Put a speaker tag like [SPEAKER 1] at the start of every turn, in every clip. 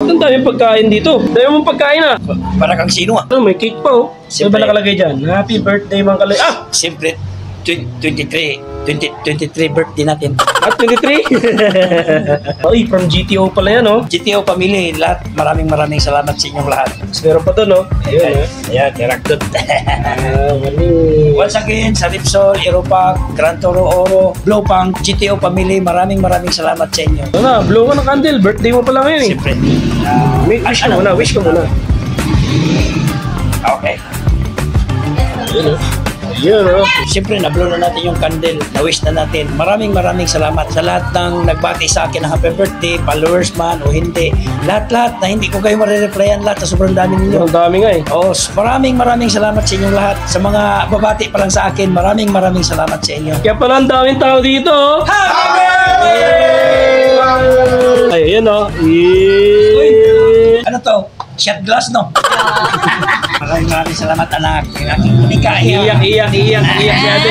[SPEAKER 1] Ba't ang daming pagkain dito? Dami mong pagkain ah.
[SPEAKER 2] Para kang sino ah?
[SPEAKER 1] Ano, may cake pa oh. Ano ba nakalagay dyan? Happy birthday Mang Kalay. Ah!
[SPEAKER 2] Siyempre, 23 birthday natin.
[SPEAKER 1] At 23? Ay, from GTO pala yan oh.
[SPEAKER 2] GTO family, lahat, maraming salamat sa inyong lahat.
[SPEAKER 1] Meron pa doon oh. Ayun
[SPEAKER 2] Ayan, Terakdot.
[SPEAKER 1] Mali.
[SPEAKER 2] Once again, sa Ripsol, Aeropac, Gran Toro Oro, Blowpang, GTO family, maraming salamat sa inyo.
[SPEAKER 1] Ano na, blow ka ng candle. Birthday mo pala ngayon eh.
[SPEAKER 2] Siyempre.
[SPEAKER 1] Wish ka muna, wish ka muna.
[SPEAKER 2] Okay.
[SPEAKER 1] Ayun oh. Ayun oh.
[SPEAKER 2] Siyempre, na-blow na natin yung candle. Na-wish na natin. Maraming salamat sa lahat ng nagbati sa akin ng happy birthday, followers man o hindi. Lahat na hindi ko kayo marireplyan lahat sa sobrang dami ninyo.
[SPEAKER 1] Ang dami nga eh.
[SPEAKER 2] Oh, maraming salamat sa inyong lahat. Sa mga babati pa lang sa akin, maraming salamat sa inyo.
[SPEAKER 1] Kaya pala ang daming tao dito oh.
[SPEAKER 2] Happy birthday!
[SPEAKER 1] Ay, ayun oh.
[SPEAKER 2] Ano to? Shot glass, no? Maraming salamat, anak. Yung aking kunika.
[SPEAKER 1] Iyak si ate.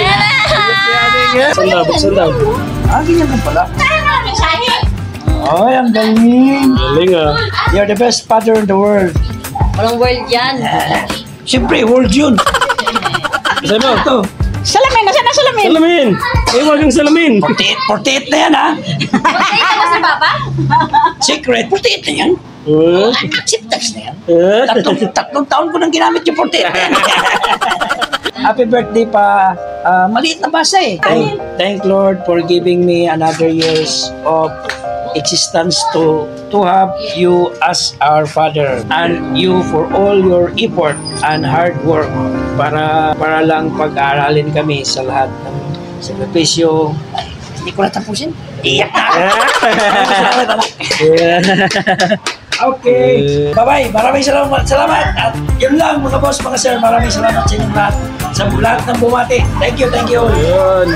[SPEAKER 1] Buksan daw.
[SPEAKER 2] Ganyan lang pala. Ay, ang galing.
[SPEAKER 1] Galing ah.
[SPEAKER 2] You're the best father in the world.
[SPEAKER 3] Walang world yan.
[SPEAKER 2] Siyempre, world yun.
[SPEAKER 1] Isa mo.
[SPEAKER 2] Ito.
[SPEAKER 3] Salamin! Nasaan na salamin?
[SPEAKER 1] Salamin! Eh, wag kang salamin.
[SPEAKER 2] 48 na yan, ha?
[SPEAKER 3] Nakita mo si Papa?
[SPEAKER 2] Secret, 48 na yan. Acceptance na yan. Tatlong taon ko nang ginamit yung 48 na yan. Happy birthday pa. Maliit na basa eh. Thank Lord for giving me another years of existence to have you as our father, and you for all your effort and hard work para lang pag-aaralin kami sa lahat ng sakripisyo. Hindi ko na tapusin. Iyak na. Okay. Bye-bye. Maraming salamat. At yun lang mga boss, mga sir. Maraming salamat sa inyong lahat. Sa lahat ng bumati. Thank you.
[SPEAKER 1] Ayun.